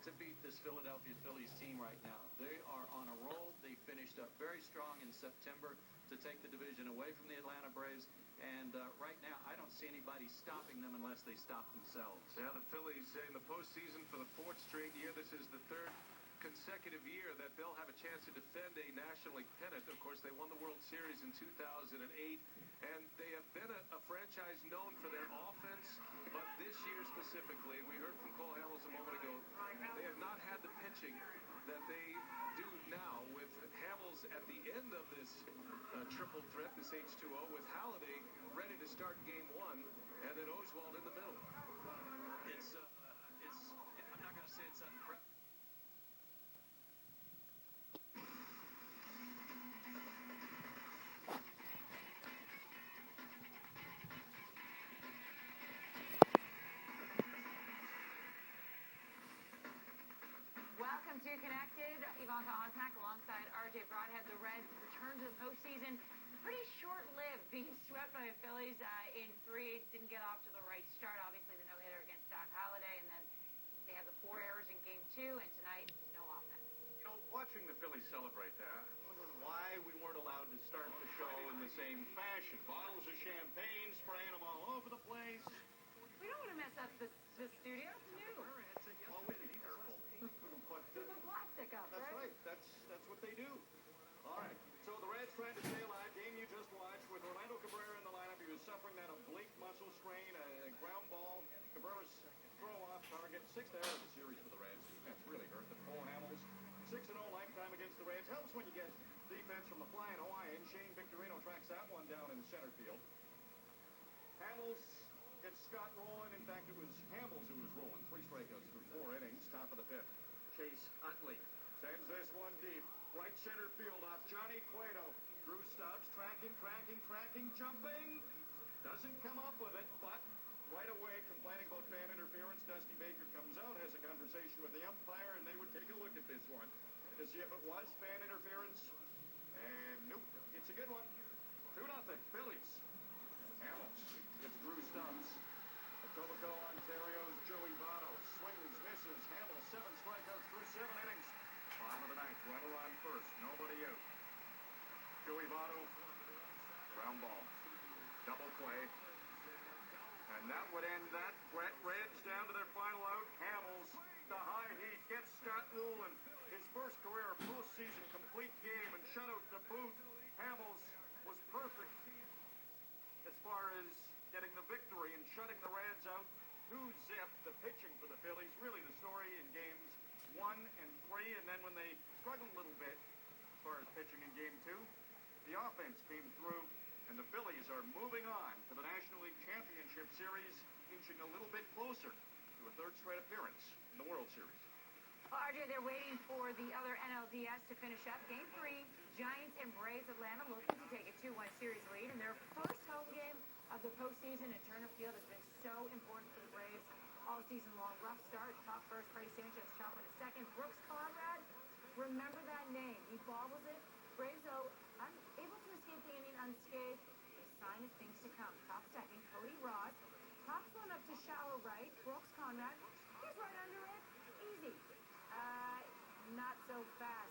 to beat this Philadelphia Phillies team right now. They are on a roll. They finished up very strong in September to take the division away from the Atlanta Braves. And right now, I don't see anybody stopping them unless they stop themselves. Yeah, the Phillies in the postseason for the fourth straight year. This is the third consecutive year that they'll have a chance to defend a National League pennant. Of course, they won the World Series in 2008, and they have been a franchise known for their offense, but this year specifically, we heard from Cole Hamels a moment ago, they have not had the pitching that they do now with Hamels at the end of this triple threat, this H2O, with Halladay ready to start game one, and then Oswalt in the middle. I'm not going to say it's unprecedented. Welcome to Connected. Ivanka Osnak alongside RJ Broadhead. The Reds return to the postseason. Pretty short-lived, being swept by the Phillies in 3. Didn't get off to the right start. Obviously, the no-hitter against Doc Halladay, and then they had the 4 errors in Game 2, and tonight, no offense. You know, watching the Phillies celebrate that, I wondered why we weren't allowed to start the show in the same fashion. Bottles of champagne, spraying them all over the place. We don't want to mess up the studio. It's new. Well, we be careful. But, Put the plastic up, that's right. That's what they do. All right. So the Reds trying to stay alive. Game you just watched with Orlando Cabrera in the lineup. He was suffering that oblique muscle strain, a ground ball. Cabrera's throw off target. 6th error of the series for the Reds. That's really hurt the Cole Hamels. 6-0 lifetime against the Reds. Helps when you get defense from the flying Hawaiian. Shane Victorino tracks that one down in the center field. Hamels gets Scott rolling. In fact, it was Hamels who was rolling. 3 strikeouts through 4 innings. Top of the 5th. Chase Utley sends this one deep. Right center field off Johnny Cueto. Drew Stubbs tracking, jumping. Doesn't come up with it, but right away complaining about fan interference. Dusty Baker comes out, has a conversation with the umpire, and they would take a look at this one to see if it was fan interference. And nope, it's a good one. 2-0, Phillies. Hamels gets Drew Stubbs. Etobicoke, Ontario's Joey Votto swings, misses. Hamels 7 strikeouts through 7 innings. Bottom of the 9th, runner on first, nobody out. Joey Votto, ground ball, double play, and that would end that. Reds down to their final out. Hamels, the high heat, gets Scott rolling. His first career postseason complete game and shutout to boot. Hamels was perfect as far as getting the victory and shutting the Reds out. 2-zip, the pitching for the Phillies. Really the story in games 1 and 3, and then when they struggled a little bit as far as pitching in Game 2, the offense came through, and the Phillies are moving on to the National League Championship Series, inching a little bit closer to a 3rd straight appearance in the World Series. RJ, they're waiting for the other NLDS to finish up. Game 3, Giants and Braves. Atlanta looking to take a 2-1 series lead in their first home game of the postseason, and Turner Field has been so important for the Braves all season long. Rough start, top first, Freddie Sanchez chopping a second. Brooks Conrad, remember that name. He bobbles it. Braves, though, unable to escape the inning unscathed. A sign of things to come. Top second, Cody Ross. Pops one up to shallow right. Brooks Conrad, he's right under it. Easy. Not so fast.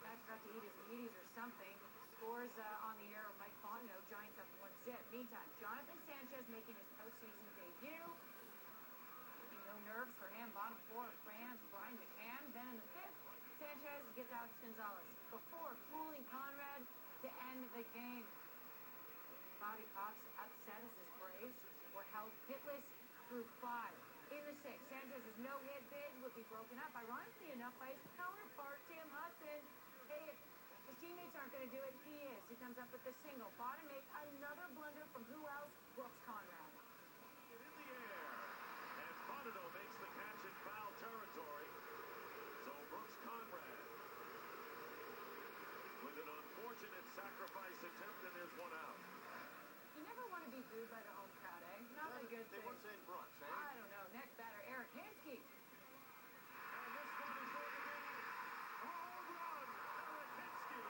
Max got to eat his Wheaties or something. Scores on the air of Mike Fontenot. Giants up 1-zip. Meantime, Jonathan Sanchez making his postseason debut. No nerves for him. Bottom 4, France, Brian McCann. Then in the 5th, Sanchez gets Alex Gonzalez before fooling Conrad to end the game. Bobby Cox upset as his Braves were held hitless through 5. In the 6th, Sanchez's no-hit bid would be broken up, ironically enough, by his counterpart, Tim Hudson. Hey, if his teammates aren't going to do it, he is. He comes up with a single. Bottom 8, another blunder from who else? Brooks Conrad. In the air, and Fontenot makes the catch in foul territory. So Brooks Conrad with an unfortunate sacrifice attempt, and there's one out. You never want to be booed by the home crowd, eh? Not a good thing. They weren't saying Brooks, eh? I don't know. Next batter, Eric Hansky. And this one is going to be a home run. Eric Hinsky.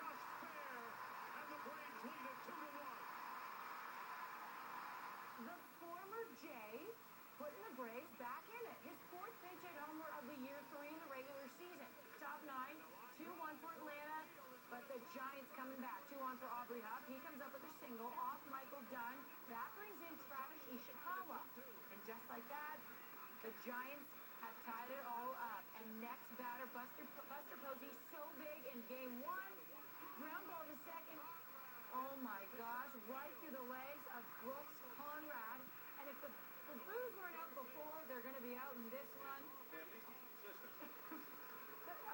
Just fair, and the Braves lead it 2-1. The former Jay putting the Braves back for Aubrey Huff. He comes up with a single off Michael Dunn. That brings in Travis Ishikawa. And just like that, the Giants have tied it all up. And next batter, Buster Posey, so big in game one. Ground ball to second. Oh my gosh, right through the legs of Brooks Conrad. And if the Blues weren't out before, they're going to be out in this one.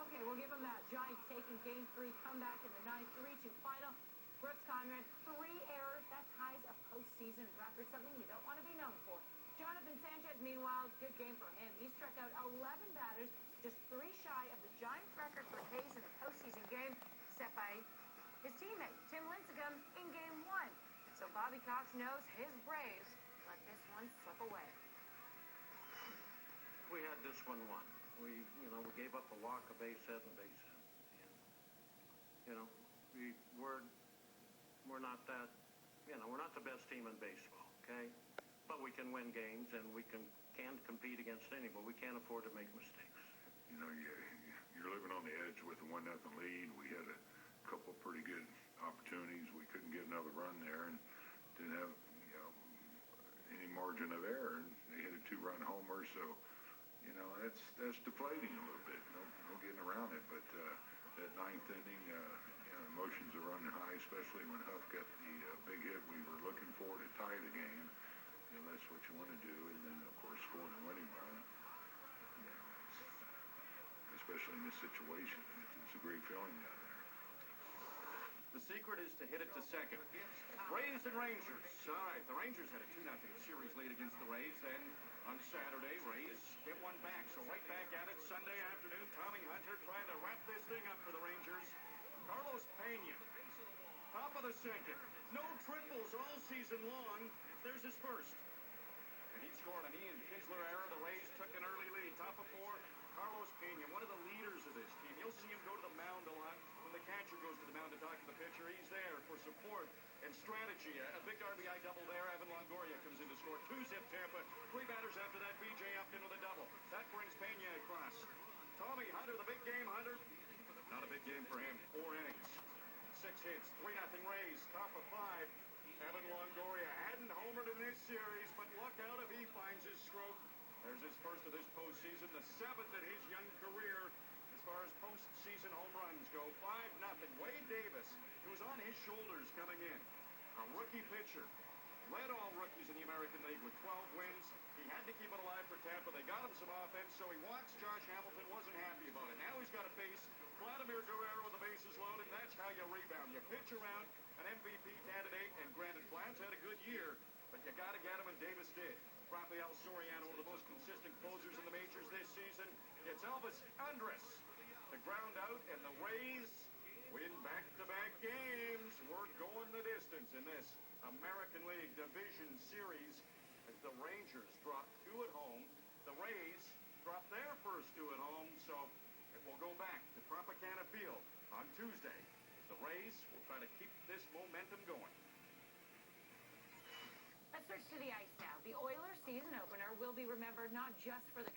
Okay, we'll give them that. Giants taking game three, comeback in the ninth, 3-2 final. Brooks Conrad, 3 errors. That ties a postseason record, something you don't want to be known for. Jonathan Sanchez, meanwhile, good game for him. He struck out 11 batters, just 3 shy of the Giants record for Hayes in a postseason game set by his teammate, Tim Lincecum, in game one. So Bobby Cox knows his Braves let this one slip away. We had this one won. We gave up a walk, a base hit, and a base hit. And, we're not that, we're not the best team in baseball, okay? But we can win games, and we can compete against anybody. We can't afford to make mistakes. You're living on the edge with a 1-0 lead. We had a couple pretty good opportunities. We couldn't get another run there, and didn't have any margin of error. And they hit a 2-run homer, so that's deflating a little bit. No getting around it. But that ninth inning, emotions are running high, especially when Huff got the big hit we were looking for to tie the game. That's what you want to do, and then of course scoring a winning run. Especially in this situation, it's a great feeling down there. The secret is to hit it to second. Rays and Rangers. All right, the Rangers had a 2-0 series lead against the Rays. Then on Saturday, Rays get one back. So right back at it Sunday afternoon. Tommy Hunter trying to wrap this thing up for the Rangers. Carlos Pena, top of the second. No triples all season long. There's his first. And he scored an Ian Kinsler error. The Rays took an early lead. Top of 4, Carlos Pena, one of the leaders of this team. You'll see him go to the mound a lot. When the catcher goes to the mound to talk to the pitcher, he's there for support and strategy. A big RBI double there. Evan Longoria comes in to score. 2-zip Tampa. 3 batters after that. BJ Upton with a double. That brings Pena across. Tommy Hunter, the big game Hunter. Not a big game for him. 4 innings. 6 hits. 3-0 Rays. Top of 5. Evan Longoria hadn't homered in this series, but look out if he finds his stroke. There's his first of this postseason, the 7th in his young career as far as postseason home runs go. 5-0. Wade Davis, it was on his shoulders coming in. A rookie pitcher. Led all rookies in the American League with 12 wins. He had to keep it alive for Tampa. They got him some offense, so he walks Josh Hamilton. Wasn't happy about it. Now he's got to face Vladimir Guerrero with the bases loaded. That's how you rebound. You pitch around an MVP candidate, and granted, Blanche had a good year, but you got to get him, and Davis did. Rafael Soriano, one of the most consistent closers in the majors this season. It's Elvis Andrus. The ground out, and the Rays win back-to-back games. We're going the distance in this American League Division Series as the Rangers drop 2 at home. The Rays drop their first 2 at home, so it will go back to Tropicana Field on Tuesday. The Rays will try to keep this momentum going. Let's switch to the ice now. The Oilers season opener will be remembered not just for the